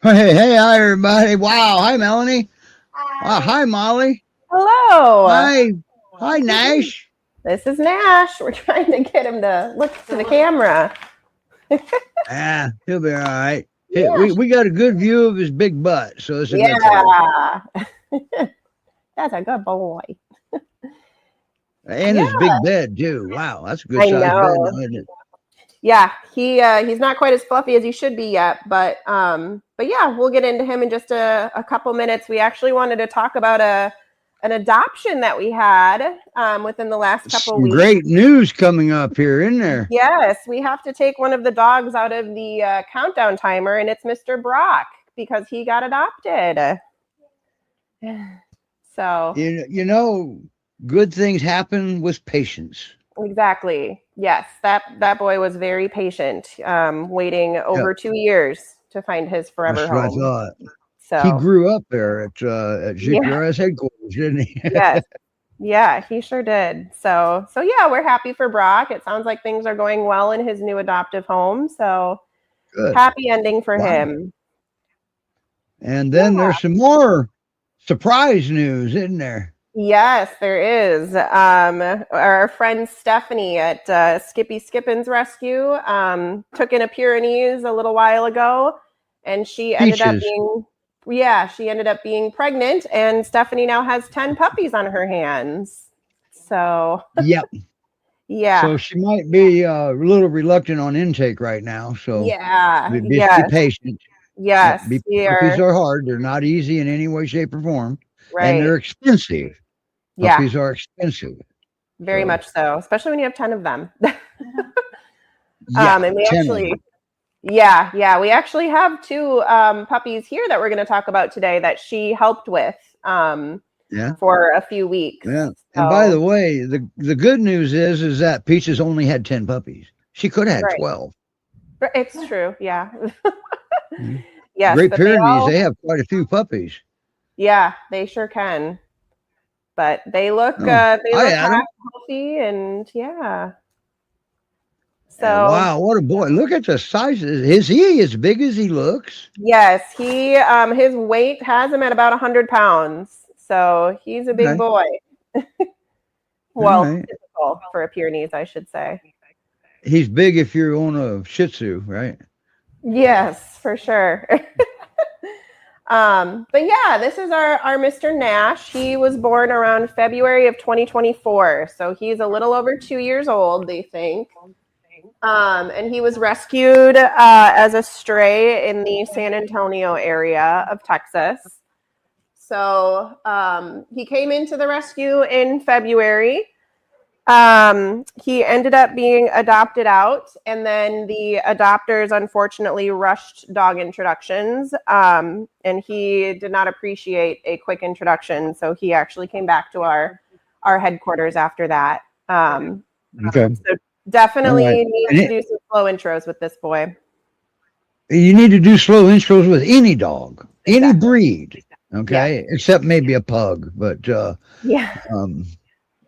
Hi, everybody. Wow. Hi, Melanie. Hi, Molly. Hello. Hi, Nash. This is Nash. We're trying to get him to look to the camera. He'll be all right. Yeah. We got a good view of his big butt, so it's a good thing. That's a good boy. And his big bed, too. Wow, that's a good size bed now, isn't it? Yeah, he's not quite as fluffy as he should be yet, but yeah, we'll get into him in just a couple minutes. We actually wanted to talk about an adoption that we had within the last couple weeks. Great news coming up here, isn't there? Yes, we have to take one of the dogs out of the countdown timer, and it's Mr. Brock because he got adopted. So you know, good things happen with patience. Exactly. Yes, that boy was very patient, waiting over 2 years to find his forever home. That's what I thought. So he grew up there at GPRS Headquarters, didn't he? Yes. Yeah, he sure did. So yeah, we're happy for Brock. It sounds like things are going well in his new adoptive home. So good. Happy ending for him. And then there's some more surprise news, isn't there? Yes, there is. Our friend Stephanie at Skippy Skippin's Rescue took in a Pyrenees a little while ago, and she ended up being pregnant, and Stephanie now has 10 puppies on her hands. So yep. Yeah. So she might be a little reluctant on intake right now. So be patient. Yes. Puppies are hard. They're not easy in any way, shape, or form. Right. And they're expensive. Yeah. Puppies are expensive. Very much so, especially when you have 10 of them. Yeah, and we actually, we actually have 2 puppies here that we're going to talk about today that she helped with for a few weeks. Yeah. And by the way, the good news is that Peaches only had 10 puppies. She could have had 12. It's true. Yeah. Yes. Great Pyrenees, they have quite a few puppies. Yeah, they sure can. But they look healthy, and So wow, what a boy! Look at the size. Is he as big as he looks? Yes, he his weight has him at about 100 pounds. So he's a big boy. Well, typical for a Pyrenees, I should say. He's big if you're on a Shih Tzu, right? Yes, for sure. But yeah, this is our Mr. Nash. He was born around February of 2024. So he's a little over 2 years old, they think. And he was rescued as a stray in the San Antonio area of Texas. So he came into the rescue in February. He ended up being adopted out, and then the adopters unfortunately rushed dog introductions, and he did not appreciate a quick introduction, so he actually came back to our headquarters after that. Okay. So definitely need to do some slow intros with this boy. You need to do slow intros with any dog, any breed, okay, except maybe a pug, but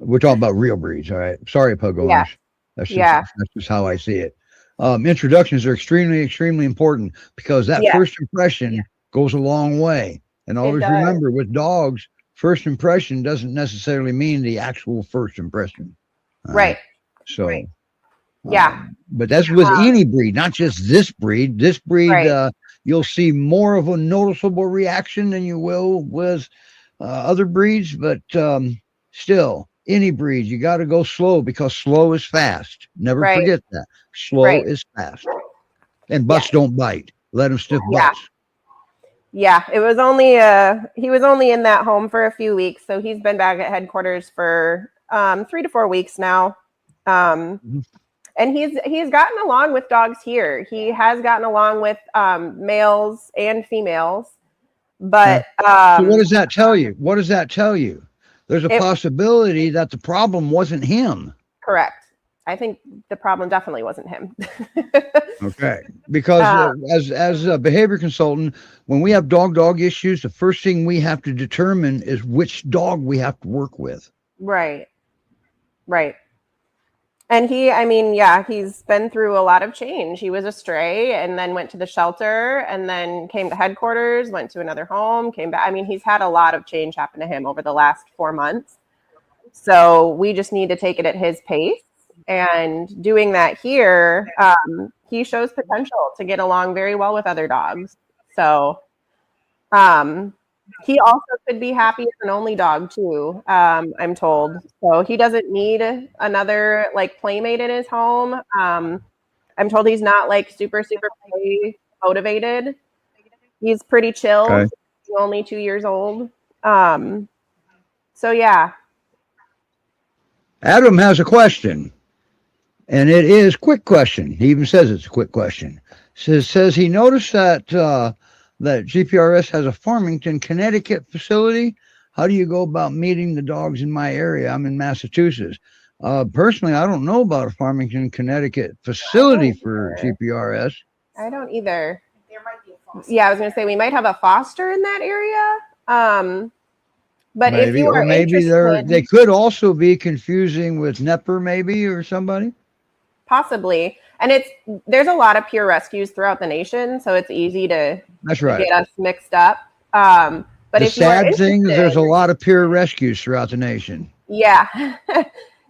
we're talking about real breeds, all right? Sorry, pug owners. That's just how I see it. Introductions are extremely, extremely important because that first impression goes a long way. And always remember, with dogs, first impression doesn't necessarily mean the actual first impression. Right. So, but that's with any breed, not just this breed. This breed, you'll see more of a noticeable reaction than you will with other breeds, but still, any breed, you got to go slow because slow is fast. Never forget that. Slow is fast. And butts don't bite. Let them stiff butts. Yeah, it was only he was only in that home for a few weeks, so he's been back at headquarters for 3 to 4 weeks now. And he's gotten along with dogs here. He has gotten along with males and females. But so what does that tell you? What does that tell you? There's a possibility that the problem wasn't him. Correct. I think the problem definitely wasn't him. Okay. Because as a behavior consultant, when we have dog issues, the first thing we have to determine is which dog we have to work with. Right. And he's been through a lot of change. He was a stray and then went to the shelter and then came to headquarters, went to another home, came back. I mean, he's had a lot of change happen to him over the last 4 months. So we just need to take it at his pace. And doing that here, he shows potential to get along very well with other dogs. So he also could be happy as an only dog too, I'm told. So he doesn't need another like playmate in his home. I'm told he's not like super play motivated. He's pretty chill. Okay. He's only 2 years old. So yeah. Adam has a question, and it is a quick question. He even says it's a quick question. Says he noticed that that GPRS has a Farmington, Connecticut facility. How do you go about meeting the dogs in my area? I'm in Massachusetts. Personally, I don't know about a Farmington, Connecticut facility for GPRS. I don't either. There might be a foster. Yeah, I was going to say we might have a foster in that area. But maybe, if you are interested, they could also be confusing with Nepper, maybe, or somebody. Possibly. And there's a lot of pure rescues throughout the nation, so it's easy to get us mixed up. But the sad thing is there's a lot of pure rescues throughout the nation. Yeah.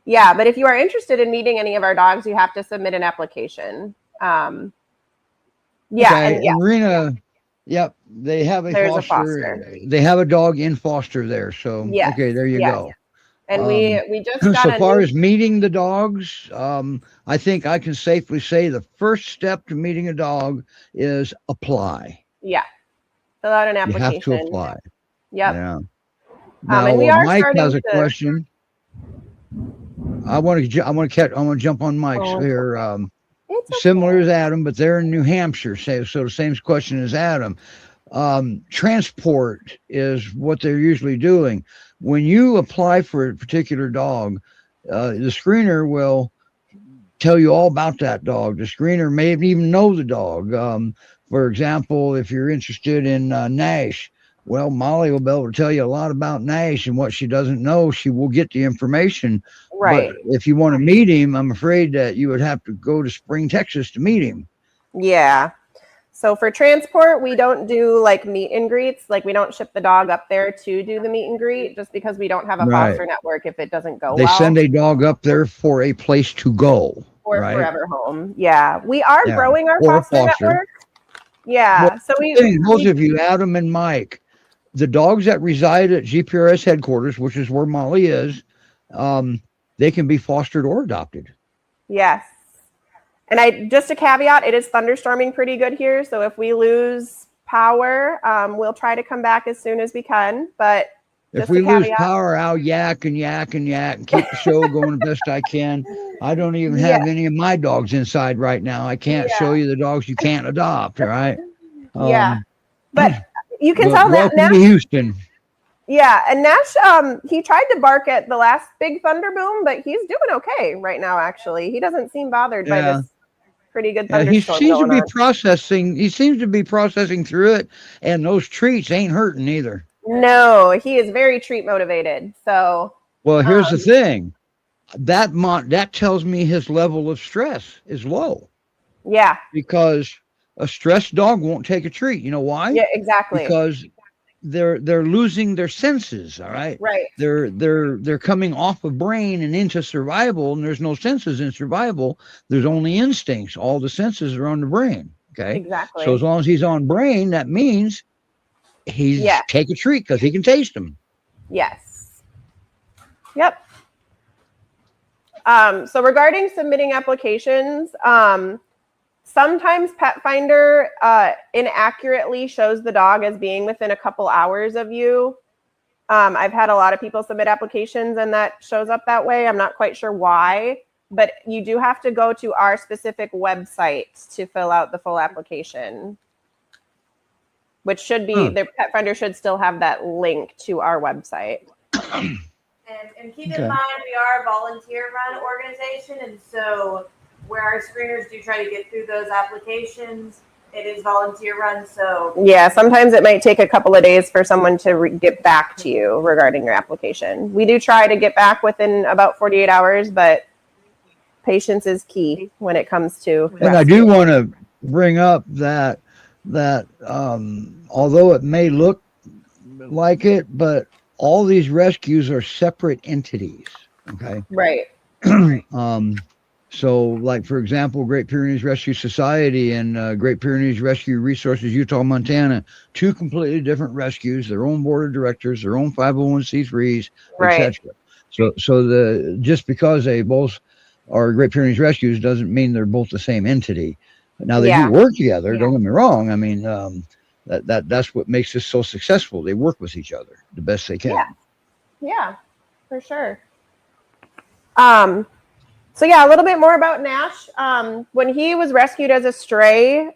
Yeah, but if you are interested in meeting any of our dogs, you have to submit an application. And Rena, yep, they have a foster. They have a dog in foster there. So, okay, there you go. And we just got so far as meeting the dogs, I think I can safely say the first step to meeting a dog is apply. Yeah. Fill out an application. You have to apply. Yep. Yeah. Now, Mike has a question. I want to jump on Mike's here. Similar as Adam, but they're in New Hampshire. So the same question as Adam. Transport is what they're usually doing. When you apply for a particular dog, the screener will tell you all about that dog. The screener may even know the dog. For example, if you're interested in Nash, well, Molly will be able to tell you a lot about Nash, and what she doesn't know, she will get the information. Right. But if you want to meet him, I'm afraid that you would have to go to Spring, Texas to meet him. Yeah. So for transport, we don't do like meet and greets. Like we don't ship the dog up there to do the meet and greet just because we don't have a foster network if it doesn't go well. They send a dog up there for a place to go. Or forever home. Yeah. We are growing our foster network. Yeah. Well, so both of you, Adam and Mike, the dogs that reside at GPRS headquarters, which is where Molly is, they can be fostered or adopted. Yes. And just a caveat, it is thunderstorming pretty good here. So if we lose power, we'll try to come back as soon as we can. But if we lose power, I'll yak and keep the show going the best I can. I don't even have any of my dogs inside right now. I can't show you the dogs you can't adopt. All right. But you can tell that Nash, Houston. Yeah, and Nash, he tried to bark at the last big thunder boom, but he's doing okay right now. Actually, he doesn't seem bothered by this pretty good thunderstorm. He seems to be processing through it, and those treats ain't hurting either. No, he is very treat motivated. So, well, here's the thing, that tells me his level of stress is low. Yeah, because a stressed dog won't take a treat. You know why? Yeah, exactly. Because they're losing their senses. All right. Right. They're coming off of brain and into survival, and there's no senses in survival. There's only instincts. All the senses are on the brain. Okay. Exactly. So as long as he's on brain, that means he's take a treat because he can taste them. Yes. Yep. So regarding submitting applications, sometimes Pet Finder inaccurately shows the dog as being within a couple hours of you. I've had a lot of people submit applications and that shows up that way. I'm not quite sure why, but you do have to go to our specific website to fill out the full application, which should be, the Pet Finder should still have that link to our website. And keep in mind, we are a volunteer-run organization, and so where our screeners do try to get through those applications, it is volunteer-run. So yeah, sometimes it might take a couple of days for someone to get back to you regarding your application. We do try to get back within about 48 hours, but patience is key when it comes to And rescue. I do want to bring up that although it may look like it, but all these rescues are separate entities. Okay. Right. So, like, for example, Great Pyrenees Rescue Society and Great Pyrenees Rescue Resources, Utah, Montana, two completely different rescues, their own board of directors, their own 501c3s, Right. etc. So just because they both are Great Pyrenees Rescues doesn't mean they're both the same entity. Now they do work together. Don't get me wrong. I mean, that's what makes this so successful. They work with each other the best they can. Yeah, for sure. So yeah, a little bit more about Nash. When he was rescued as a stray,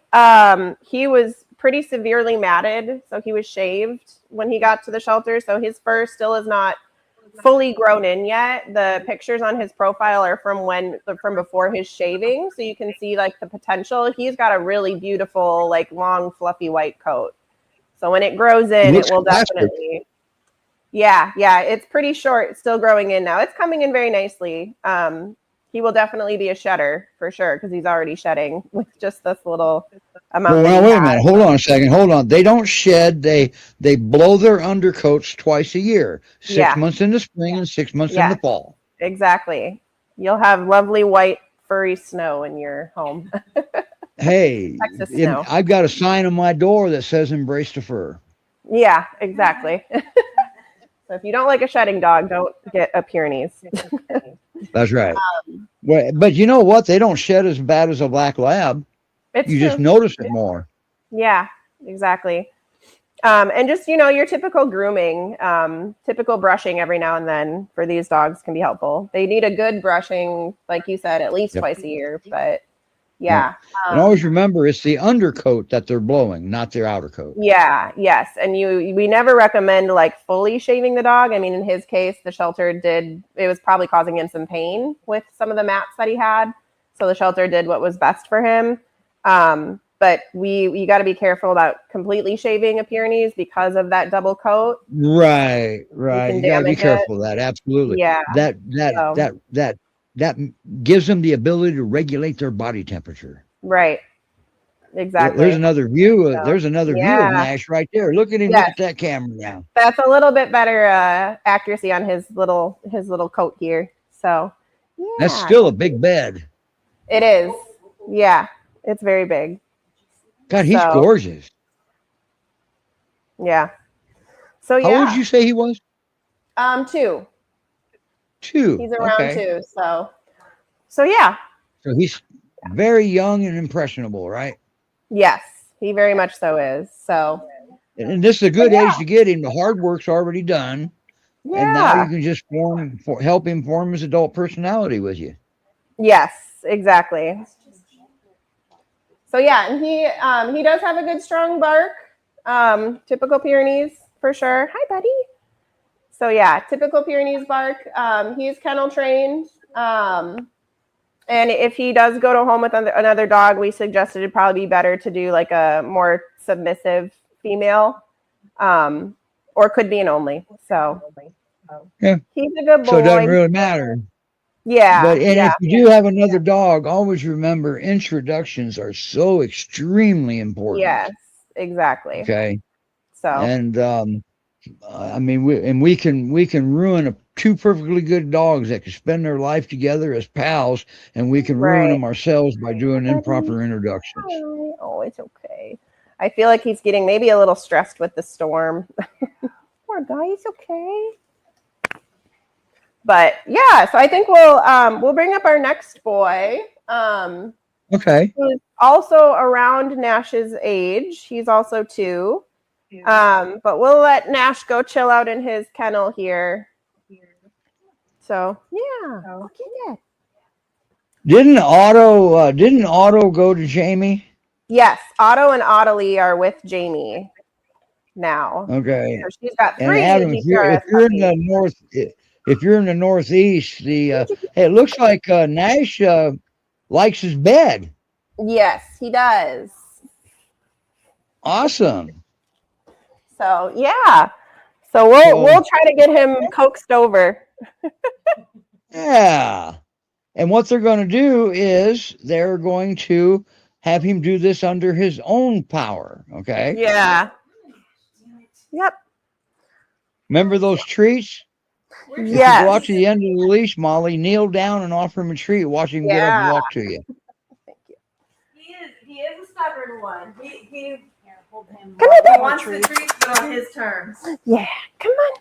he was pretty severely matted. So he was shaved when he got to the shelter. So his fur still is not fully grown in yet. The pictures on his profile are from before his shaving. So you can see like the potential. He's got a really beautiful, like long, fluffy white coat. So when it grows in, it will definitely. Yeah, it's pretty short. It's still growing in now. It's coming in very nicely. He will definitely be a shedder for sure because he's already shedding with just this little amount. Well, wait a minute. Hold on a second. Hold on. They don't shed. They blow their undercoats twice a year. 6 months in the spring and 6 months in the fall. Exactly. You'll have lovely white furry snow in your home. Hey, I've got a sign on my door that says "Embrace the fur." Yeah, exactly. So if you don't like a shedding dog, don't get a Pyrenees. That's right. But you know what? They don't shed as bad as a black lab. You just notice it more. Yeah, exactly. And just, your typical grooming, typical brushing every now and then for these dogs can be helpful. They need a good brushing, like you said, at least twice a year. But yeah. And always remember, it's the undercoat that they're blowing, not their outer coat. Yeah, yes. And we never recommend like fully shaving the dog. I mean, in his case, the shelter it was probably causing him some pain with some of the mats that he had. So the shelter did what was best for him. But you got to be careful about completely shaving a Pyrenees because of that double coat. Right. You got to be careful of that. Absolutely. Yeah. That gives them the ability to regulate their body temperature. Right. Exactly. There's another view. There's another view of Nash right there. Look at him at that camera now. That's a little bit better accuracy on his little coat here. So that's still a big bed. It is. Yeah. It's very big. God, he's gorgeous. Yeah. So how old did you say he was? 2. 2. He's around 2. So yeah. So he's very young and impressionable, right? Yes, he very much so is. So. And this is a good age to get him. The hard work's already done. Yeah. And now you can just help him form his adult personality with you. Yes, exactly. So yeah, and he does have a good strong bark. Typical Pyrenees for sure. Hi, buddy. So yeah, typical Pyrenees bark. He's kennel trained. And if he does go to home with another dog, we suggested it'd probably be better to do like a more submissive female, or could be an only. So yeah, he's a good boy. So it doesn't really matter. Yeah. But if you do have another dog, always remember introductions are so extremely important. Yes, exactly. Okay. So and I mean, we can ruin 2 perfectly good dogs that can spend their life together as pals, and we can ruin them ourselves by doing improper introductions. Oh, it's okay. I feel like he's getting maybe a little stressed with the storm. Poor guy, he's okay. But yeah, so I think we'll bring up our next boy. Okay. Who's also around Nash's age. He's also 2. But we'll let Nash go chill out in his kennel here. So yeah. Okay. Didn't Otto go to Jamie? Yes, Otto and Ottilie are with Jamie now. Okay. So she's got 3. And Adam, if you're in the north, if you're in the northeast, it looks like Nash likes his bed. Yes, he does. Awesome. So yeah. So we'll try to get him coaxed over. Yeah. And what they're going to do is they're going to have him do this under his own power. Okay. Yeah. Yep. Remember those treats? If you go out to the end of the leash, Molly, kneel down and offer him a treat. Watch him get up and walk to you. Thank you. He is a stubborn one. He Come here, he wants the treats, but on his terms. Yeah. Come on.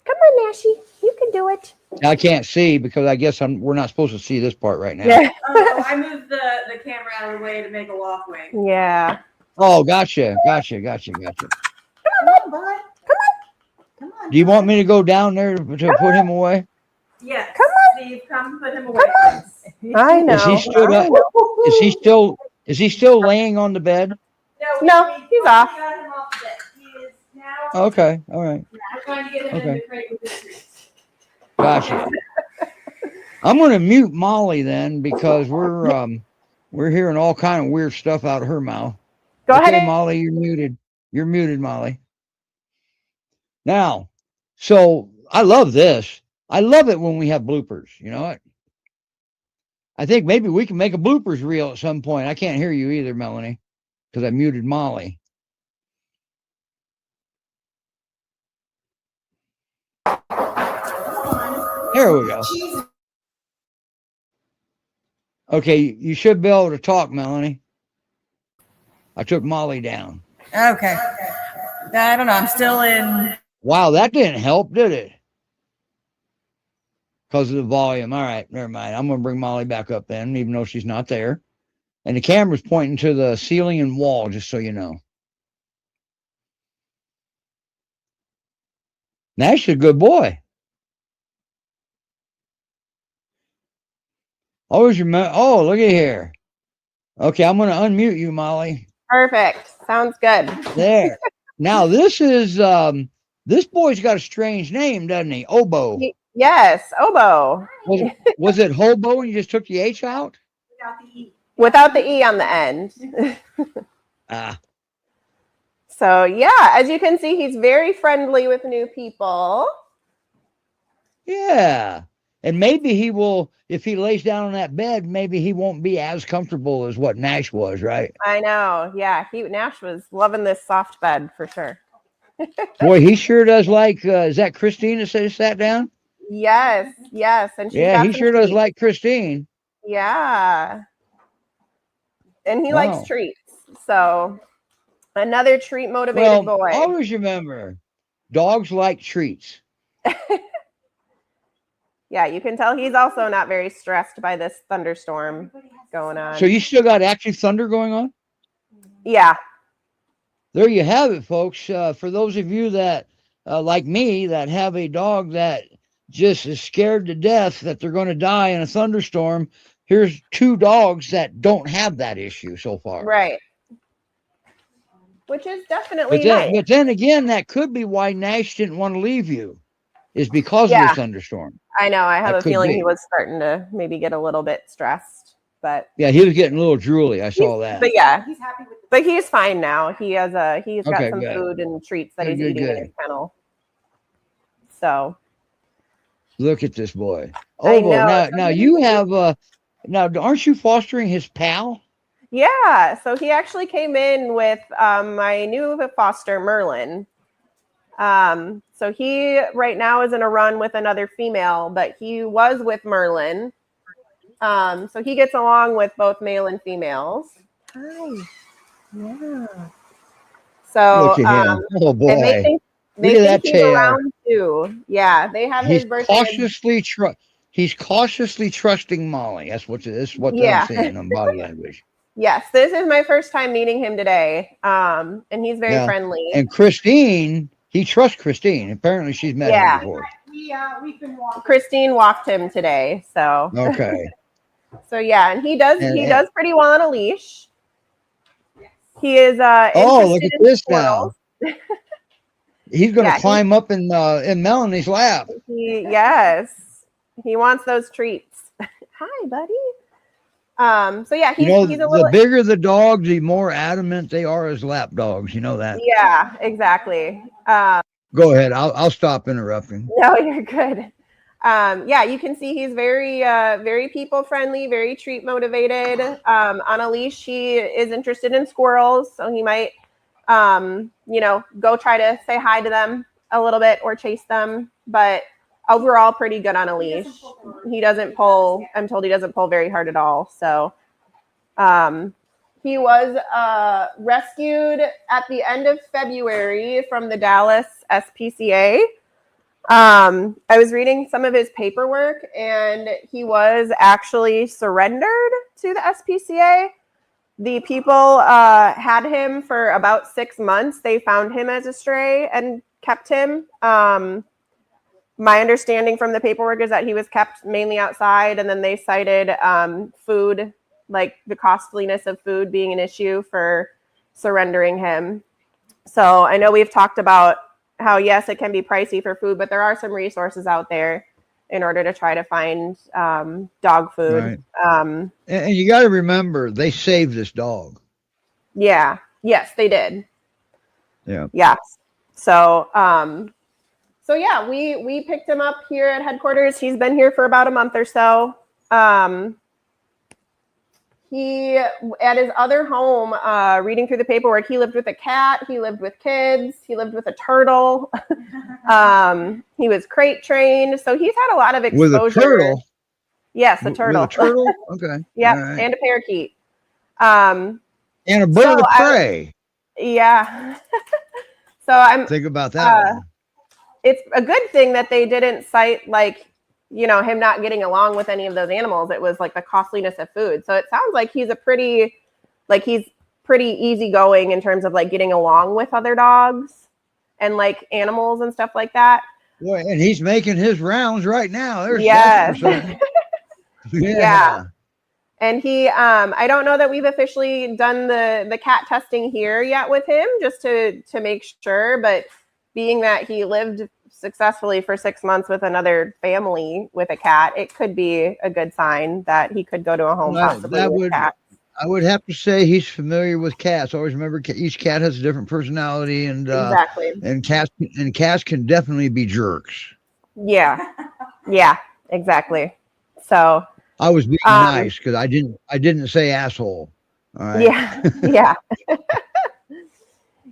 Come on, Nashie. You can do it. I can't see because I guess we're not supposed to see this part right now. Yeah. Oh, I moved the camera out of the way to make a walkway. Yeah. Oh, gotcha. Come on, bud. Come on. Do you want me to go down there to put him away? Yes. Come on. Steve, come put him away. Please. I know. Is he stood up? Is he still laying on the bed? No, he's off. We got him off the bed. He is now. Okay, all right. We're trying to get him in the crate with the treats. Gotcha. I'm going to mute Molly then because we're hearing all kind of weird stuff out of her mouth. Go Okay, ahead. Molly, you're muted. You're muted, Molly. Now, so I love this. I love it when we have bloopers. You know what? I think maybe we can make a bloopers reel at some point. I can't hear you either, Melanie, because I muted Molly. There we go. Okay, you should be able to talk, Melanie. I took Molly down. Okay. I don't know. I'm still in. Wow, that didn't help, did it? Because of the volume. All right, never mind. I'm going to bring Molly back up then, even though she's not there. And the camera's pointing to the ceiling and wall, just so you know. Nash is a good boy. Always remember. Oh, look at here. Okay, I'm going to unmute you, Molly. Perfect. Sounds good. There. Now, this is, this boy's got a strange name, doesn't he? Obo. Yes, Obo. Was it hobo and you just took the H out? Without the E on the end. So, yeah, as you can see, he's very friendly with new people. Yeah. And maybe he will, if he lays down on that bed, maybe he won't be as comfortable as what Nash was, right? I know. Yeah, Nash was loving this soft bed for sure. Boy, he sure does like, is that Christine that sat down? Yes. And yeah, he sure does like Christine. Yeah. And he likes treats. So another treat motivated boy. Always remember, dogs like treats. Yeah, you can tell he's also not very stressed by this thunderstorm going on. So you still got active thunder going on? Yeah. There you have it, folks. For those of you that, like me, that have a dog that just is scared to death that they're going to die in a thunderstorm, here's two dogs that don't have that issue so far. Right. Which is definitely nice. But then again, that could be why Nash didn't want to leave you, is because of the thunderstorm. I know. I have a feeling he was starting to maybe get a little bit stressed, but yeah, he was getting a little drooly. I saw that. But yeah, he's happy with but he's fine now. He's got some food and treats that he's eating in his kennel. So look at this boy. Oh, now you have now aren't you fostering his pal? Yeah, so he actually came in with my new foster, Merlin. So he right now is in a run with another female, but he was with Merlin. So he gets along with both male and females. Hi. Yeah. So oh boy. And they think he's around too. Yeah, they have his birthday. He's cautiously trusting Molly. That's what I'm saying on body language. Yes, this is my first time meeting him today. And he's very friendly. And Christine, he trusts Christine. Apparently she's met him before. We've been walking. Christine walked him today. So okay. So yeah, and he does pretty well on a leash. He is look at this now. He's gonna climb up in Melanie's lap. He wants those treats. Hi, buddy. So yeah, he's a little. The bigger the dog, the more adamant they are as lap dogs. You know that. Yeah, exactly. Go ahead. I'll stop interrupting. No, you're good. Yeah, you can see he's very people friendly, very treat motivated. On a leash, he is interested in squirrels, so he might, go try to say hi to them a little bit or chase them. But overall, pretty good on a leash. He doesn't pull. I'm told he doesn't pull very hard at all. So, he was rescued at the end of February from the Dallas SPCA. I was reading some of his paperwork, and he was actually surrendered to the SPCA. The people had him for about 6 months. They found him as a stray and kept him. My understanding from the paperwork is that he was kept mainly outside, and then they cited food, like the costliness of food being an issue for surrendering him. So I know we've talked about how, yes, it can be pricey for food, but there are some resources out there in order to try to find dog food. Right. And you got to remember, they saved this dog. Yeah. Yes, they did. Yeah. Yes. So, yeah, we picked him up here at headquarters. He's been here for about a month or so. He, at his other home, reading through the paperwork, he lived with a cat, he lived with kids, he lived with a turtle. He was crate trained, so he's had a lot of exposure. With a turtle? Yes, a turtle. With a turtle? Okay. Yep, right. And a parakeet. And a bird of prey. Yeah. So I'm think about that. It's a good thing that they didn't cite him not getting along with any of those animals. It was like the costliness of food. So it sounds like he's pretty easygoing in terms of like getting along with other dogs and like animals and stuff like that. Boy, and he's making his rounds right now. There's yes. Yeah. And he, I don't know that we've officially done the cat testing here yet with him, just to make sure. But being that he lived successfully for 6 months with another family with a cat, it could be a good sign that he could go to a home possibly with cats. I would have to say he's familiar with cats. Always remember, each cat has a different personality, and exactly. And cats can definitely be jerks. Yeah, exactly. So I was being nice because I didn't say asshole. All right. Yeah.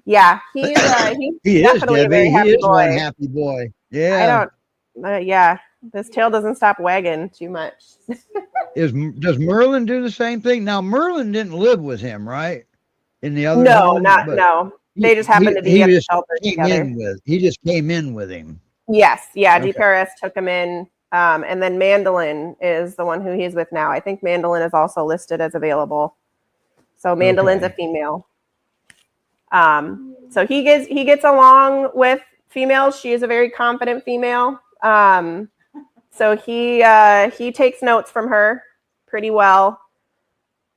Yeah, he's definitely a very happy boy. One happy boy. Yeah. This tail doesn't stop wagging too much. Does Merlin do the same thing? Now, Merlin didn't live with him, right? In the other home, no. They just happened to be at the shelter together. He just came in with him. Yes, yeah. Okay. GPRS took him in, and then Mandolin is the one who he's with now. I think Mandolin is also listed as available. So Mandolin's a female. So he gets along with females. She is a very confident female. So he takes notes from her pretty well.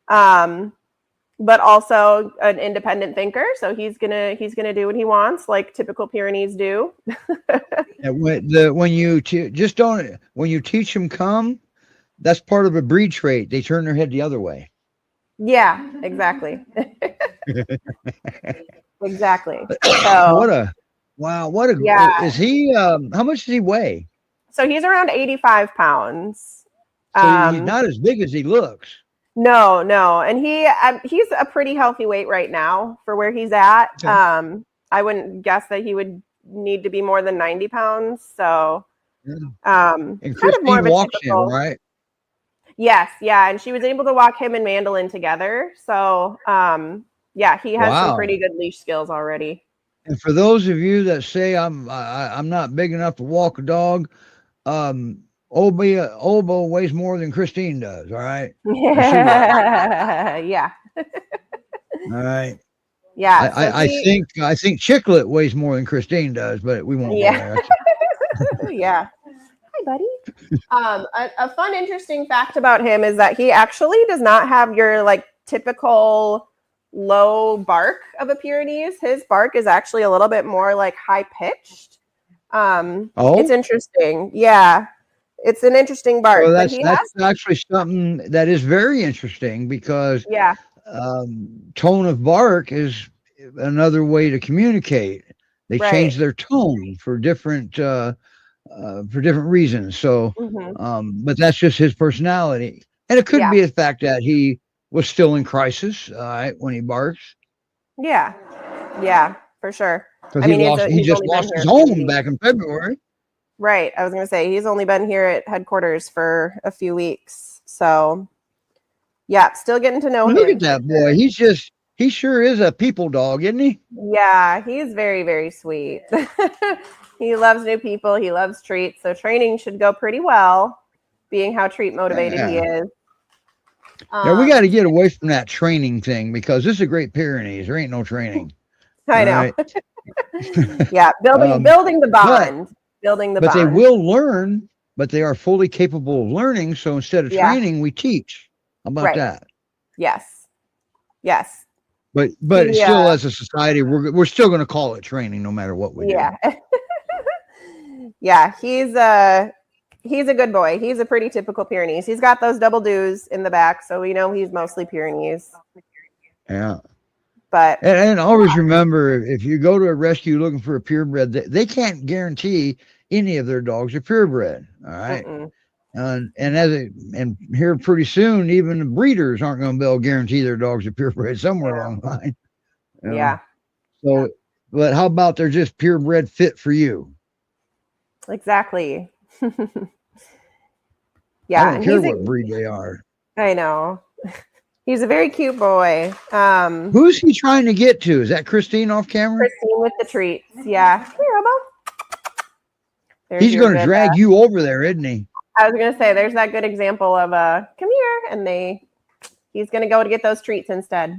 But also an independent thinker. So he's gonna do what he wants, like typical Pyrenees do. When you teach them come, that's part of a breed trait. They turn their head the other way. Yeah, exactly. Exactly. So is he how much does he weigh? So he's around 85 pounds. So he's not as big as he looks. No, and he's a pretty healthy weight right now for where he's at. Okay. I wouldn't guess that he would need to be more than 90 pounds. So and kind Christine of more of a walks typical, him, right? Yes, yeah, and she was able to walk him and Mandolin together. So he has some pretty good leash skills already. And for those of you that say I'm not big enough to walk a dog, Obo weighs more than Christine does. All right. Yeah. All right. Yeah. I think Chicklet weighs more than Christine does, but we won't. Yeah. Yeah. Hi, buddy. A fun, interesting fact about him is that he actually does not have your like typical low bark of a Pyrenees. His bark is actually a little bit more like high pitched. It's interesting. Yeah. It's an interesting bark. Well, that's actually something that is very interesting because tone of bark is another way to communicate. They change their tone for different for different reasons. So, but that's just his personality, and it could be the fact that he was still in crisis, all right, when he barks. Yeah, yeah, for sure. Because I mean, he just only been lost here his a few home weeks. back in February. Right. I was going to say he's only been here at headquarters for a few weeks. So, yeah, still getting to know him. Look at that boy. He sure is a people dog, isn't he? Yeah, he's very, very sweet. He loves new people. He loves treats. So training should go pretty well, being how treat motivated he is. Yeah, we got to get away from that training thing because this is a Great Pyrenees. There ain't no training. I know. Right? Yeah, building the bond. But they will learn, but they are fully capable of learning. So instead of training, we teach. How about that? Yes. But still, as a society, we're still going to call it training, no matter what we do. Yeah, he's a good boy. He's a pretty typical Pyrenees. He's got those double dews in the back, so we know he's mostly Pyrenees. Yeah. But and always remember, if you go to a rescue looking for a purebred, they can't guarantee any of their dogs are purebred. All right. And here pretty soon, even the breeders aren't going to be able to guarantee their dogs are purebred somewhere along the line. Yeah. So, but how about they're just purebred fit for you? Exactly. Yeah. I don't care what breed they are. I know. He's a very cute boy. Who's he trying to get to? Is that Christine off camera? Christine with the treats. Yeah. Here, Obo. He's going to drag you over there, isn't he? I was going to say, there's that good example of come here, and he's going to go to get those treats instead.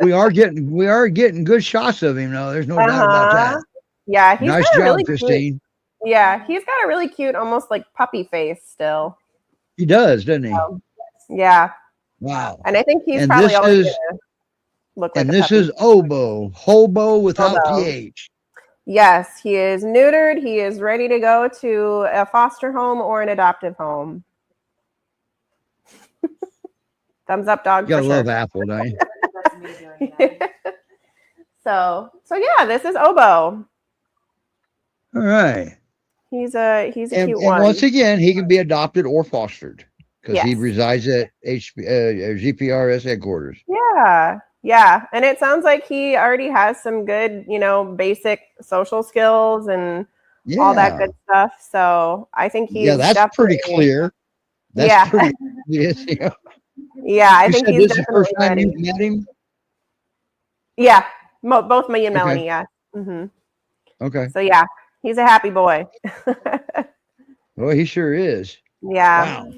we are getting good shots of him, though. There's no doubt about that. Yeah, he's nice got job, really Christine. Cute, yeah, he's got a really cute, almost like puppy face still. He does, doesn't he? Yeah. Wow. And I think he's probably always going to look like. And this is Obo, hobo without the H. Yes, he is neutered. He is ready to go to a foster home or an adoptive home. Thumbs up, dog. You gotta love Apple, don't you? So yeah, this is Obo. All right. He's a cute and one. Once again, he can be adopted or fostered because he resides at GPRS Headquarters. Yeah. And it sounds like he already has some good, basic social skills and all that good stuff. So I think he's that's pretty clear. That's pretty obvious. Yeah, I think he's this is the first time you met him. Yeah, both me and Melanie. Yeah. Okay. So yeah, he's a happy boy. Well, he sure is. Yeah. Wow.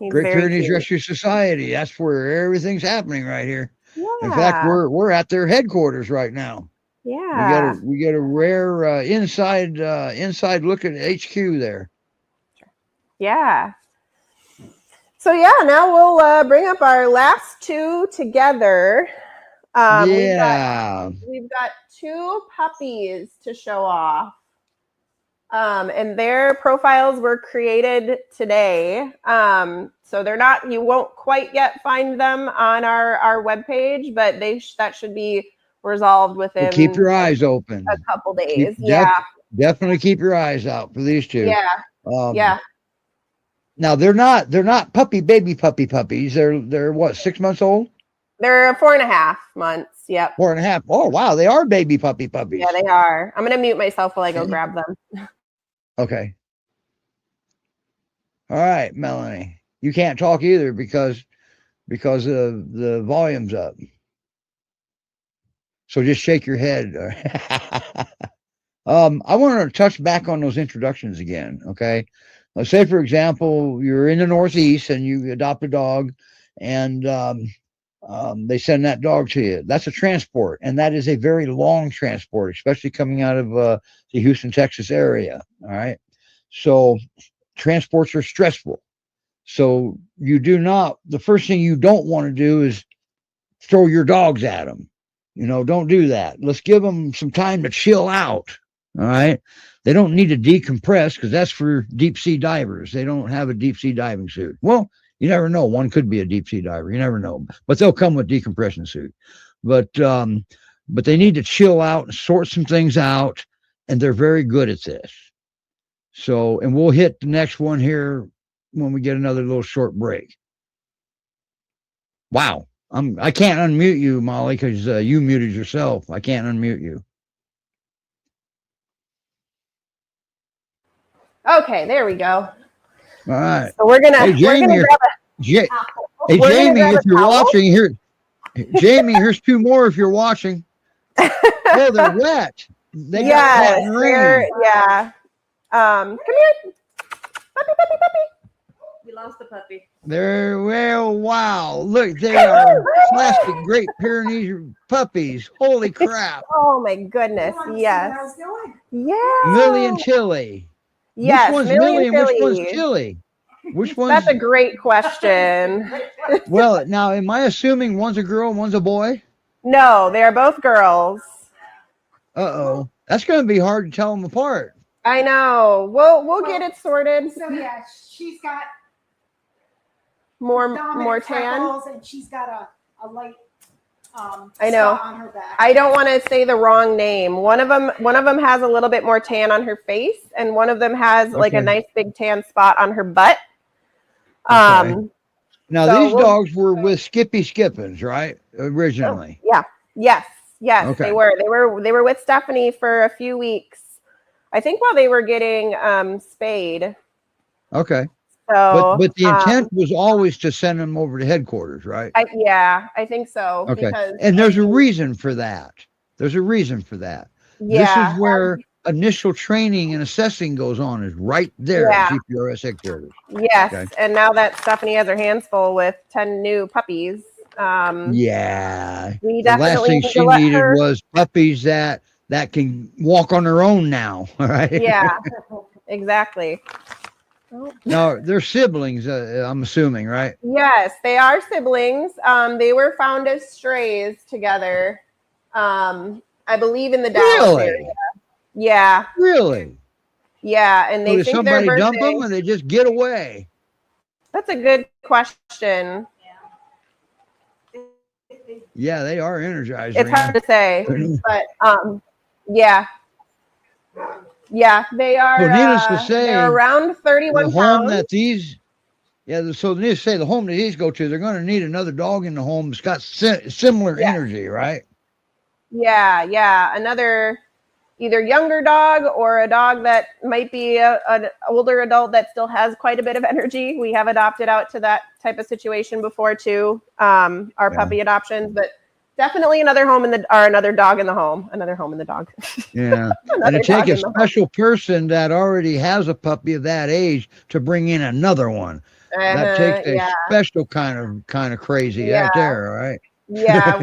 Great Pyrenees Rescue Society. That's where everything's happening right here. Yeah. In fact, we're at their headquarters right now. Yeah. We get a rare inside look at HQ there. Yeah. So yeah, now we'll bring up our last two together. We've got 2 puppies to show off. And their profiles were created today. So you won't quite yet find them on our webpage, but that should be resolved within keep your eyes open a couple days. Definitely keep your eyes out for these two. Yeah. Now they're not baby puppies. They're what, 6 months old? They're 4.5 months. Yep. 4.5. Oh wow, they are baby puppies. Yeah, they are. I'm gonna mute myself while I go grab them. Okay. All right, Melanie. You can't talk either because the volume's up. So just shake your head. I want to touch back on those introductions again. Okay. Let's say, for example, you're in the Northeast and you adopt a dog and they send that dog to you. That's a transport. And that is a very long transport, especially coming out of the Houston, Texas area. All right. So transports are stressful. So the first thing you don't want to do is throw your dogs at them. Don't do that. Let's give them some time to chill out. All right. They don't need to decompress because that's for deep sea divers. They don't have a deep sea diving suit. Well, you never know. One could be a deep sea diver. You never know, but they'll come with decompression suit. But they need to chill out and sort some things out. And they're very good at this. So, and we'll hit the next one here when we get another little short break. Wow. I can't unmute you, Molly, because you muted yourself. I can't unmute you. Okay, there we go. All right. So we're gonna Hey, Jamie, grab hey, We're gonna Jamie, grab if a you're towel. watching here, Jamie, here's 2 more if you're watching. Oh, they're wet. They got caught in rain. Yeah. Come here. Puppy. We lost the puppy. They're, well, wow. Look, they are classic Great Pyrenees puppies. Holy crap. Oh my goodness. Yes. Yeah. Millie and Tillie. Yes. Which one's Millie Millie and and which one's Tillie. Tillie? Which one's... That's a great question. Well, now, am I assuming one's a girl and one's a boy? No, they are both girls. Uh-oh. That's going to be hard to tell them apart. I know. We'll get it sorted. So yeah, she's got More dominant tan. freckles, and she's got a light I know. spot on her back. I don't want to say the wrong name. One of them has a little bit more tan on her face, and one of them has like a nice big tan spot on her butt. Okay. Now so these dogs were with Skippy Skippins, right? Originally. Yeah. Yes. Okay. They were with Stephanie for a few weeks. I think while they were getting spayed. Okay. So, but the intent was always to send them over to headquarters, right? I think so. Okay. Because, and there's a reason for that. This is where initial training and assessing goes on, is right there at GPRS Headquarters. Yes. Okay. And now that Stephanie has her hands full with 10 new puppies. We The last thing she needed was puppies that can walk on their own now. All right. Yeah, exactly. Now they're siblings, I'm assuming, right? Yes, they are siblings. They were found as strays together. I believe in the Dallas area. Yeah. Really? Yeah, and they Did think somebody their dump birthday... them, or they just get away? That's a good question. Yeah, they are energized. It's hard to say, but yeah, they are. Well, needless to say, they're around 31 the pounds. home that these, so needless to say, the home that these go to, they're going to need another dog in the home that's got similar energy, right? Yeah, another either younger dog or a dog that might be an older adult that still has quite a bit of energy. We have adopted out to that type of situation before too, our puppy adoptions, but definitely another dog in the home, another home in the dog. Yeah. And to take a special person that already has a puppy of that age to bring in another one, that takes a special kind of crazy out there, right? Yeah,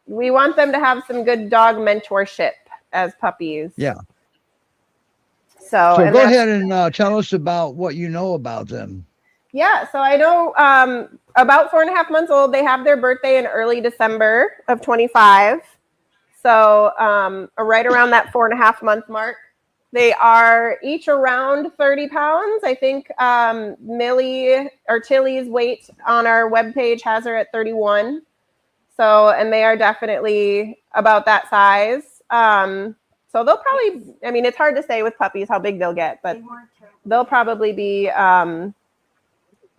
we want them to have some good dog mentorship as puppies. Yeah. So go ahead and tell us about what you know about them. Yeah, so I know about 4.5 months old. They have their birthday in early December of 25. So right around that 4.5 month mark. They are each around 30 pounds. I think Millie or Tillie's weight on our webpage has her at 31. So, and they are definitely about that size. So they'll probably, I mean, it's hard to say with puppies how big they'll get, but they'll probably be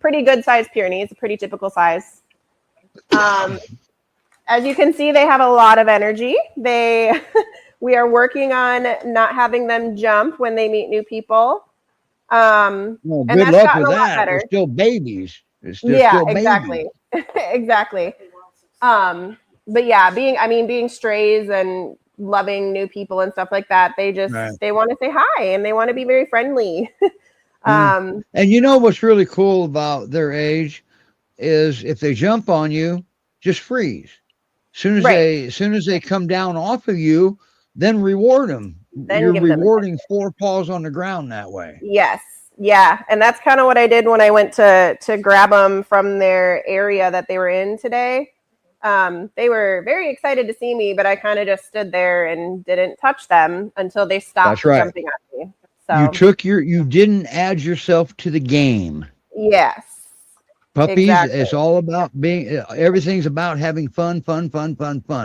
pretty good size Pyrenees, a pretty typical size. As you can see, they have a lot of energy. We are working on not having them jump when they meet new people. Well, good luck with that. They're still babies. Still exactly. Exactly. But yeah, being strays and loving new people and stuff like that, they want to say hi and they want to be very friendly. And you know what's really cool about their age is if they jump on you, just freeze. Soon as they come down off of you, then reward them. You're rewarding 4 paws on the ground that way. Yes. Yeah. And that's kind of what I did when I went to grab them from their area that they were in today. They were very excited to see me, but I kind of just stood there and didn't touch them until they stopped jumping at me. So you didn't add yourself to the game. Yes. Puppies, it's all about everything's about having fun.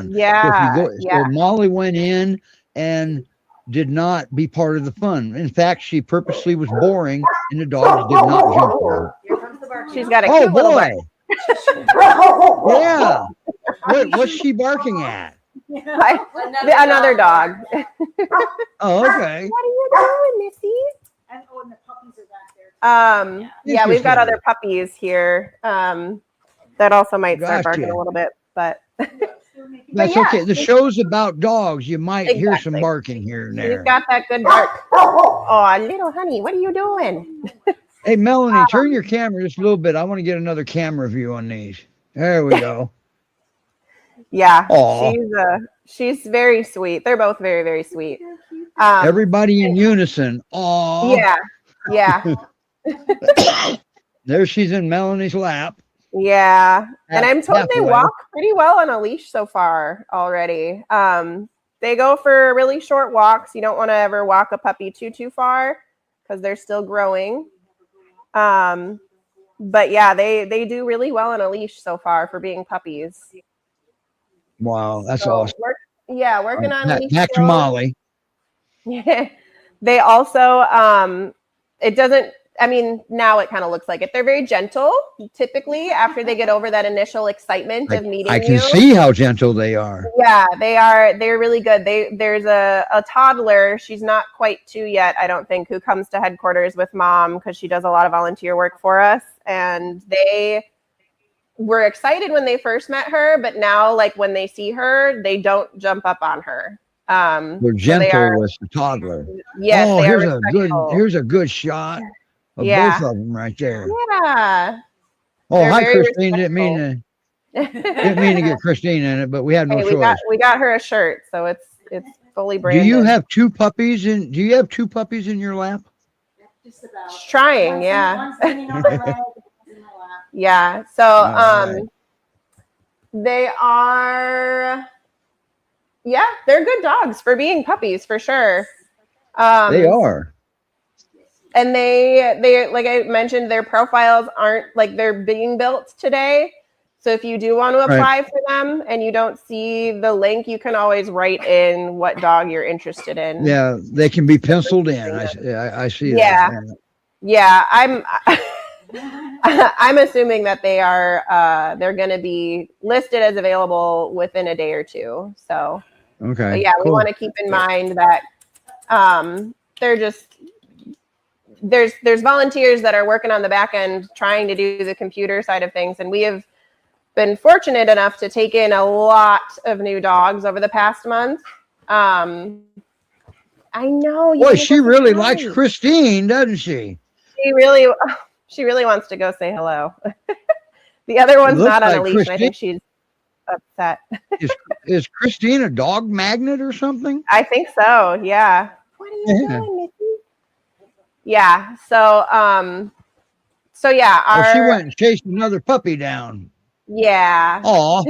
Yeah. So Molly went in and did not be part of the fun. In fact, she purposely was boring, and the dogs did not jump her. Here comes the barking. She's got a Oh cute little boy! bark. Yeah. What's she barking at? Another dog. Oh, okay. What are you doing, Missy? And the puppies are back there. Yeah, we've got Interesting. other puppies here. That also might start barking Gotcha. a little bit, but That's yeah. okay. The show's about dogs. You might hear some Exactly. barking here and she's there. got that good bark. Oh, little honey, what are you doing? Hey, Melanie, turn your camera just a little bit. I want to get another camera view on these. There we go. Yeah, Aw. she's very sweet. They're both very, very sweet. Everybody in unison. Oh, Yeah. there she's in Melanie's lap. Yeah. And I'm told they Halfway. walk pretty well on a leash so far already. They go for really short walks. You don't want to ever walk a puppy too far because they're still growing. But yeah, they do really well on a leash so far for being puppies. Wow, that's So awesome. working on leash Back to skills. Molly. They also it doesn't, I mean, now it kind of looks like it. They're very gentle typically after they get over that initial excitement of meeting I can you. see how gentle they are. Yeah, they're really good. There's a toddler, she's not quite 2 yet, I don't think, who comes to headquarters with mom because she does a lot of volunteer work for us, and they were excited when they first met her, but now like when they see her, they don't jump up on her. They're gentle with the toddler. Yes, Oh, they are here's respectful. a good shot of Yeah. both of them right there. Yeah. Oh, They're hi, very Christine. Didn't mean to get Christine in it, but we had no Hey, choice. we got her a shirt, so it's fully branded. Do you have two puppies in your lap? Just about. She's trying, yeah. One's leaning on my leg, one's in my lap. Yeah. So right. they are, yeah, they're good dogs for being puppies for sure. They are. And they like I mentioned, their profiles aren't like they're being built today. So if you do want to apply for them and you don't see the link, you can always write in what dog you're interested in. Yeah, they can be penciled in. I see Yeah. that. Yeah, I'm assuming that they're going to be listed as available within a day or two. So, Okay. but yeah, cool. we want to keep in mind that they're just there's volunteers that are working on the back end trying to do the computer side of things, and we have been fortunate enough to take in a lot of new dogs over the past month. I know. Boy, she really likes Christine, doesn't she? She really wants to go say hello. The other one's looks not on like a leash, and I think she's upset. Is Christine a dog magnet or something? I think so. Yeah. What are you doing, Missy? Yeah. So yeah. She went and chased another puppy down. Yeah. Aw,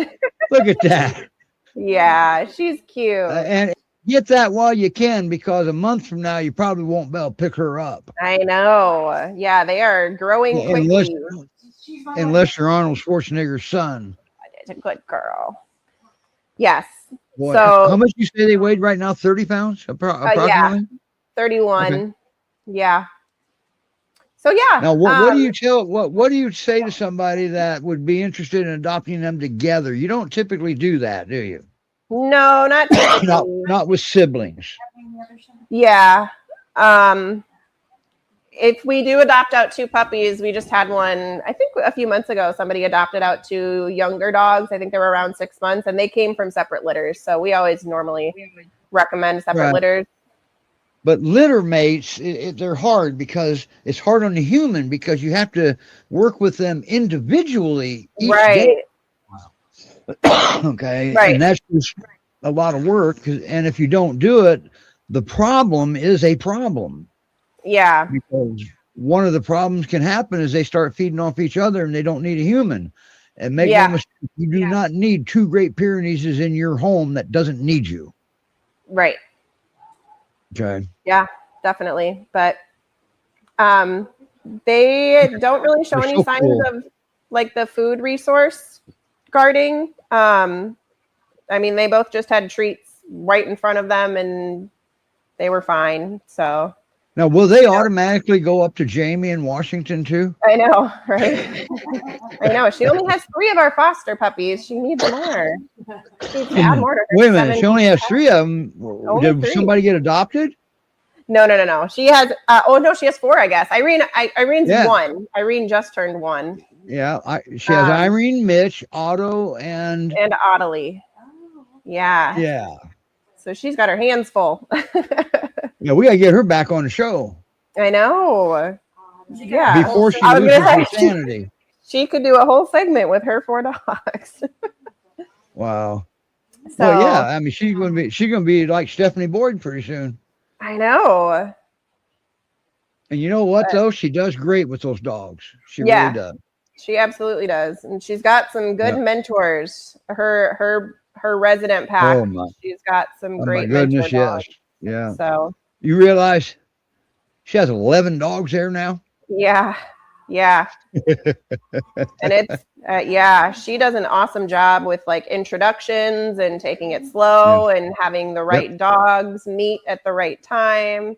look at that. Yeah, she's cute. And get that while you can, because a month from now you probably won't be able to pick her up. I know. Yeah, they are growing quickly. Unless you're Arnold Schwarzenegger's son. It's a good girl. Yes. Boy, so how much you say they weighed right now? 30 pounds approximately? Yeah, 31. Okay. Yeah. So yeah. Now, what do you say to somebody that would be interested in adopting them together? You don't typically do that, do you? No, not typically. not with siblings. Yeah. If we do adopt out two puppies, we just had one, I think a few months ago, somebody adopted out two younger dogs. I think they were around 6 months, and they came from separate litters. So we always normally recommend separate litters. But litter mates, they're hard because it's hard on the human because you have to work with them individually each day. Okay. Right. And that's just a lot of work. And if you don't do it, the problem is a problem. Yeah. Because one of the problems can happen is they start feeding off each other and they don't need a human. And make no mistake, you do not need two Great Pyrenees in your home that doesn't need you. Right. Okay. Yeah, definitely. But they don't really show any signs of like the food resource guarding. I mean, they both just had treats right in front of them, and they were fine. So now, will they automatically go up to Jamie in Washington too? I know, right? I know. She only has 3 of our foster puppies. She needs more. She needs to add more to her Wait a minute, 7. she only has 3 of them. Only Did 3. somebody get adopted? No. She has. Oh no, she has 4. I guess. Irene's Yeah. 1. Irene just turned 1. Yeah, she has Irene, Mitch, Otto, and Ottilie. Yeah. yeah. So she's got her hands full. Yeah, we gotta get her back on the show. I know. Yeah. Before she I was loses gonna her say, sanity. She could do a whole segment with her 4 dogs. Wow. So Well, yeah. I mean, she's gonna be like Stephanie Boyd pretty soon. I know. And you know what though? She does great with those dogs. She Yeah. really does. She absolutely does, and she's got some good mentors. Her resident pack. Oh my! She's got some Oh great my goodness! mentor dogs. Yes. Yeah. So You realize she has 11 dogs there now? yeah. And it's she does an awesome job with like introductions and taking it slow and having the right dogs meet at the right time.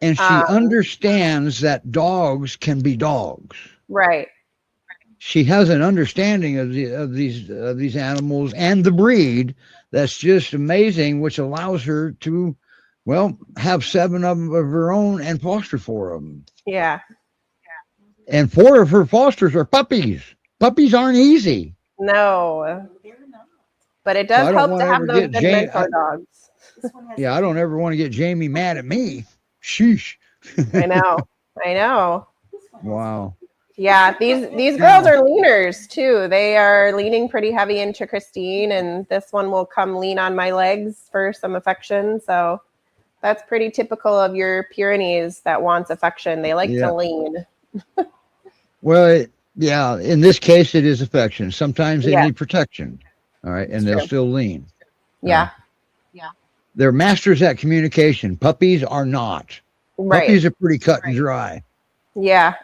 And she understands that dogs can be dogs. Right. She has an understanding of these animals and the breed that's just amazing, which allows her to, well, have 7 of them of her own and foster 4 of them. Yeah. And 4 of her fosters are puppies. Puppies aren't easy. No. But it does help to have those good mentor dogs. Yeah, I don't ever want to get Jamie mad at me. Sheesh. I know. Wow. Yeah, these girls are leaners too. They are leaning pretty heavy into Christine, and this one will come lean on my legs for some affection. So that's pretty typical of your Pyrenees that wants affection. They like to lean. Well, in this case, it is affection. Sometimes they need protection. All right. And they'll still lean. Yeah. They're masters at communication. Puppies are not. Right. Puppies are pretty cut and dry. Yeah.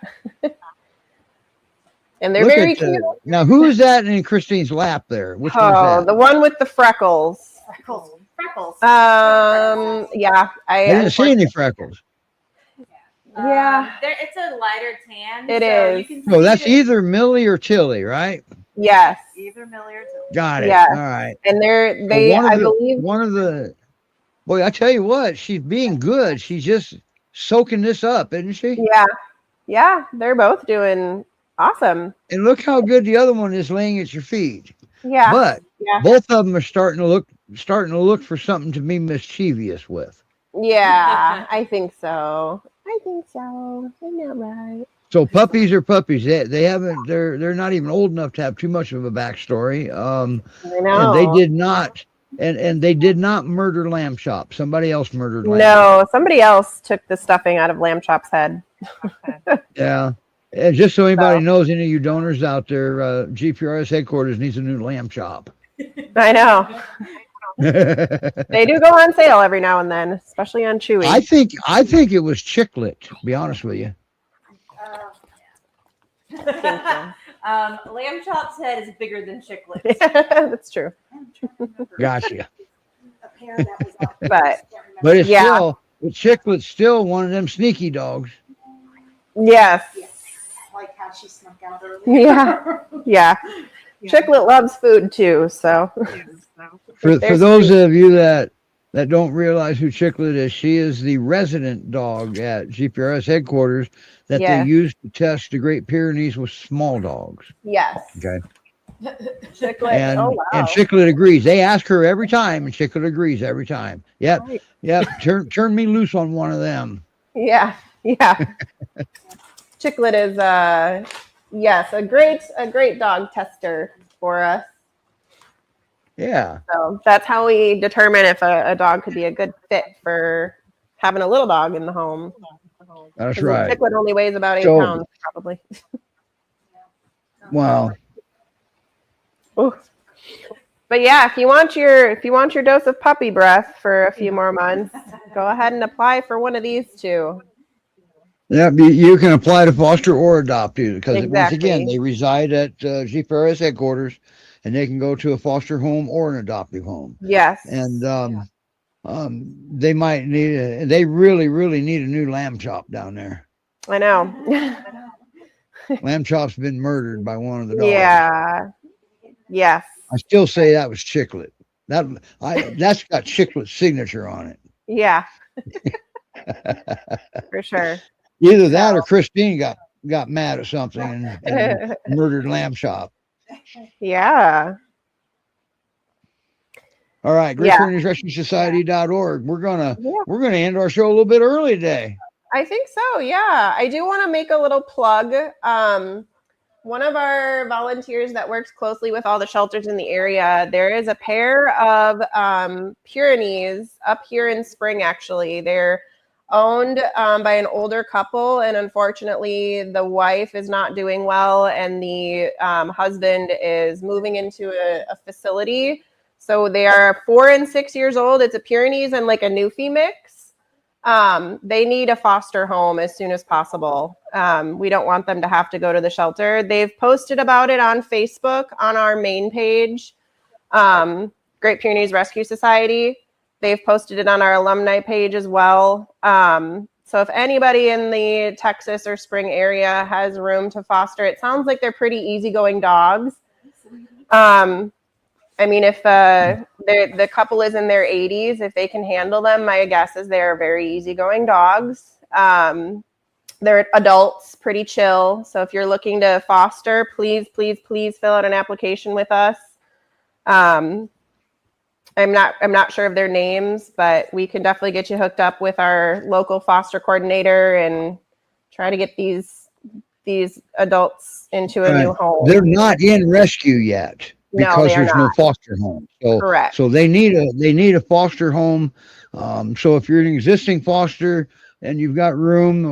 And they're very cute. Now, who is that in Christine's lap there? Which one is that? The one with the freckles. Freckles. Yeah. I didn't see any freckles. Yeah. It's a lighter tan. It so is. You can So that's either Millie or Tillie, right? Yes. either Millie or Tillie. Got it. Yes. All right. And I believe one of the, boy, I tell you what, she's being good. She's just soaking this up, isn't she? Yeah. Yeah. They're both doing awesome. And look how good the other one is laying at your feet. Yeah. But yeah. both of them are starting to look for something to be mischievous with. Yeah, I think so. Isn't that right? So puppies are puppies. They're not even old enough to have too much of a backstory. I know. And they did not, and they did not murder Lamb Chop. Somebody else murdered Lamb No, somebody else took the stuffing out of Lamb Chop's head. Yeah. And just so anybody knows, any of you donors out there, GPRS Headquarters needs a new Lamb Chop. I know. They do go on sale every now and then, especially on Chewy. I think it was Chicklet, to be honest with you. Lamb Chop's head is bigger than Chicklet. That's true. Gotcha. But it's still, Chicklet's still one of them sneaky dogs. Yes. Like how she snuck out earlier. Yeah. Chicklet loves food too, so. For those of you that don't realize who Chicklet is, she is the resident dog at GPRS Headquarters that they use to test the Great Pyrenees with small dogs. Yes. Okay. Chicklet. And Chicklet agrees. They ask her every time, and Chicklet agrees every time. Yep. Right. Yep. Turn me loose on one of them. Yeah. Chicklet is a great dog tester for us. Yeah. So that's how we determine if a dog could be a good fit for having a little dog in the home. That's right. Chicklet only weighs about 8 pounds, probably. Wow. Ooh. But yeah, if you want your dose of puppy breath for a few more months, go ahead and apply for one of these two. Yeah, you can apply to foster or adopt too, because once again, they reside at GPRS Headquarters, and they can go to a foster home or an adoptive home. Yes. And they might need. They really, really need a new lamb chop down there. I know. Lamb chop's been murdered by one of the dogs. Yeah. Yes. I still say that was Chicklet. That's got Chicklet's signature on it. Yeah. For sure. Either that or Christine got mad at something and murdered lamb chop. Yeah. All right, GreatPyreneesRescueSociety.org. We're gonna end our show a little bit early today. I think so. Yeah. I do want to make a little plug. One of our volunteers that works closely with all the shelters in the area, there is a pair of Pyrenees up here in Spring, actually. They're owned by an older couple, and unfortunately, the wife is not doing well, and the husband is moving into a facility. So they are 4 and 6 years old. It's a Pyrenees and like a Newfie mix. They need a foster home as soon as possible. We don't want them to have to go to the shelter. They've posted about it on Facebook on our main page, Great Pyrenees Rescue Society. They've posted it on our alumni page as well. So if anybody in the Texas or Spring area has room to foster, it sounds like they're pretty easygoing dogs. I mean, if the couple is in their 80s, if they can handle them, my guess is they're very easygoing dogs. They're adults, pretty chill. So if you're looking to foster, please, please, please fill out an application with us. I'm not sure of their names, but we can definitely get you hooked up with our local foster coordinator and try to get these adults into a new home. They're not in rescue yet. Because there's no foster home. So, correct. So they need a foster home. So if you're an existing foster and you've got room,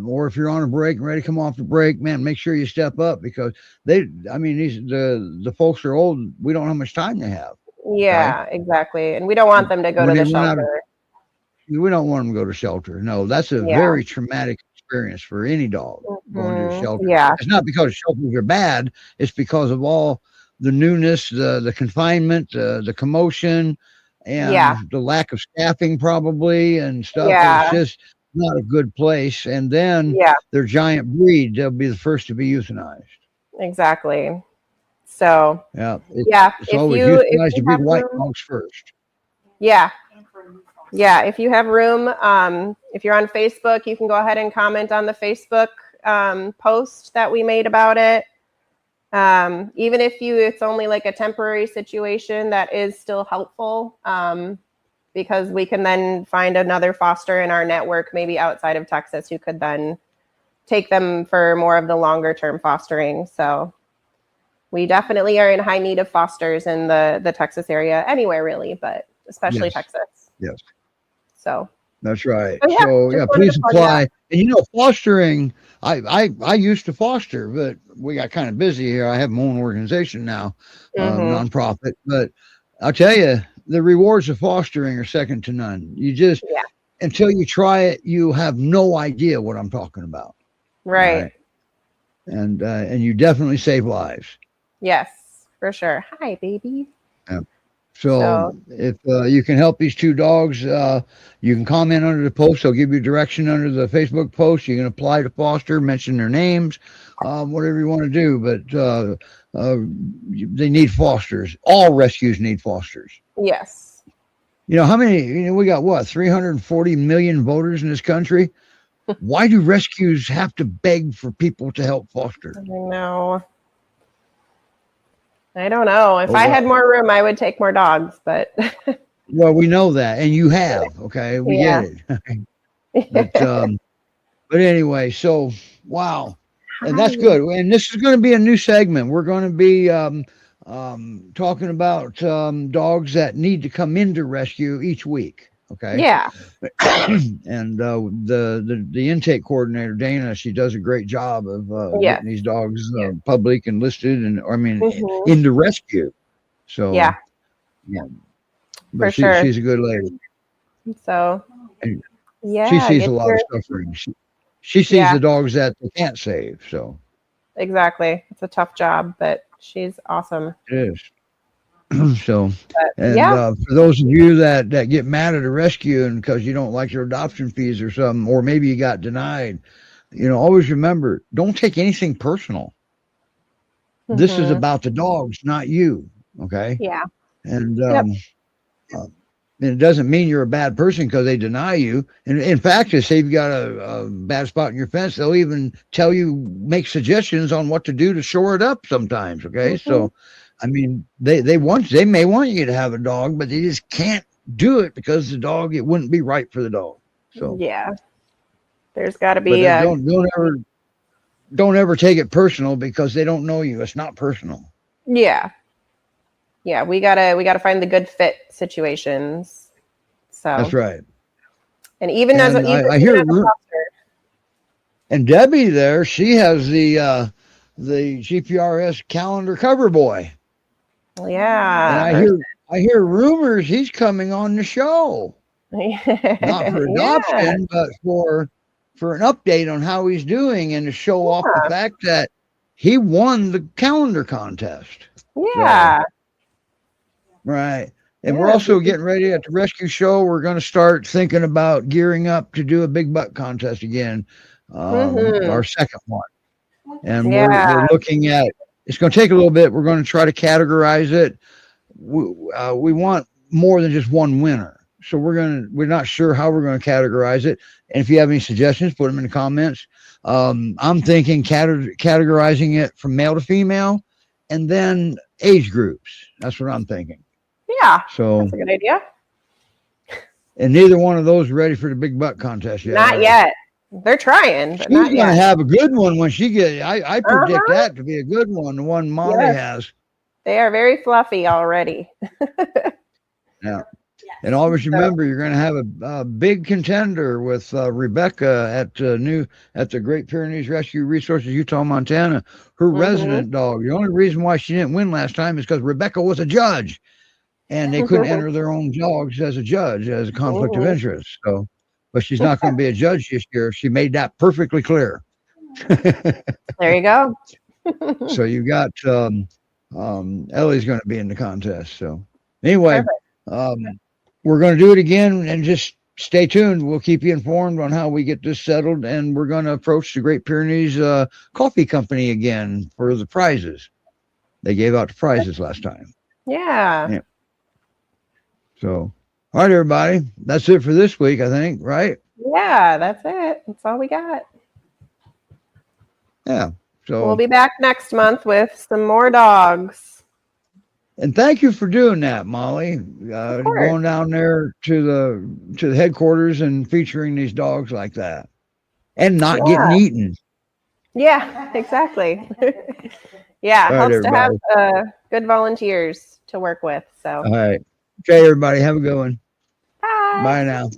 or if you're on a break and ready to come off the break, man, make sure you step up because the folks are old. We don't know how much time they have. Yeah, right? Exactly. And we don't want them to go to the shelter. We don't want them to go to shelter. No, that's a very traumatic experience for any dog going to the shelter. Yeah. It's not because shelters are bad. It's because of all the newness, the confinement, the commotion, and the lack of staffing probably and stuff. Yeah. It's just not a good place. And then their giant breed, they'll be the first to be euthanized. Exactly. So it's always euthanize the big white dogs first. Yeah. Yeah. If you have room, if you're on Facebook, you can go ahead and comment on the Facebook post that we made about it. Even if it's only like a temporary situation, that is still helpful, because we can then find another foster in our network, maybe outside of Texas, who could then take them for more of the longer term fostering. So we definitely are in high need of fosters in the Texas area, anywhere really, but especially Texas. Yes. So that's right. So please apply. And fostering, I used to foster, but we got kind of busy here. I have my own organization now, nonprofit. But I'll tell you, the rewards of fostering are second to none. You just, until you try it, you have no idea what I'm talking about. Right. And you definitely save lives. Yes, for sure. Hi, baby. Yeah. So if you can help these two dogs, you can comment under the post. I'll give you direction under the Facebook post. You can apply to foster, mention their names, whatever you want to do. But they need fosters. All rescues need fosters. Yes. How many, we got 340 million voters in this country. Why do rescues have to beg for people to help foster? I don't know. If I had more room, I would take more dogs, but. Well, we know that, and you have, okay? We get it. But anyway, so, wow. And that's good. And this is going to be a new segment. We're going to be talking about dogs that need to come into rescue each week. Okay. Yeah. And the intake coordinator, Dana, she does a great job of getting these dogs public and listed and into rescue. So but she's a good lady. So she sees a lot of suffering. She sees the dogs that they can't save. So exactly, it's a tough job, but she's awesome. It is. So, and yeah. for those of you that get mad at a rescue and because you don't like your adoption fees or something, or maybe you got denied, always remember, don't take anything personal. This is about the dogs, not you. Okay. Yeah. And Yep. it doesn't mean you're a bad person because they deny you. And in fact, if you've got a bad spot in your fence, they'll even tell you, make suggestions on what to do to shore it up sometimes. Okay. So, I mean, they may want you to have a dog, but they just can't do it because the dog, it wouldn't be right for the dog. So, yeah, there's got to be don't ever take it personal because they don't know you. It's not personal. Yeah, we gotta find the good fit situations. So that's right. And even as I hear, and Debbie there, she has the GPRS calendar cover boy. Yeah, and I hear rumors he's coming on the show, not for adoption, but for an update on how he's doing and to show off the fact that he won the calendar contest. Yeah. So, right. And we're also getting ready at the rescue show. We're going to start thinking about gearing up to do a big buck contest again, our second one. And we're looking at, it's going to take a little bit. We're going to try to categorize it. We want more than just one winner. So we're not sure how we're going to categorize it. And if you have any suggestions, put them in the comments. I'm thinking categorizing it from male to female and then age groups. That's what I'm thinking. Yeah. So that's a good idea. And neither one of those are ready for the big buck contest yet. Not yet. They're trying, but she's not yet. Gonna have a good one when she gets. I predict that to be a good one. The one Molly has. They are very fluffy already. Yeah. And always remember, you're going to have a big contender with Rebecca at the Great Pyrenees Rescue Resources, Utah, Montana. Her resident dog. The only reason why she didn't win last time is because Rebecca was a judge, and they couldn't enter their own dogs as a judge as a conflict of interest. So, but she's not going to be a judge this year. She made that perfectly clear. There you go. So you got Ellie's going to be in the contest. So anyway. We're going to do it again and just stay tuned. We'll keep you informed on how we get this settled. And we're going to approach the Great Pyrenees Coffee Company again for the prizes. They gave out the prizes last time. Yeah. So, all right, everybody. That's it for this week, I think, right? Yeah, that's it. That's all we got. Yeah. So we'll be back next month with some more dogs. And thank you for doing that, Molly. Going down there to the headquarters and featuring these dogs like that, and not getting eaten. Yeah, exactly. Helps to have good volunteers to work with. So. All right. Okay, everybody, have a good one. Bye. Bye now.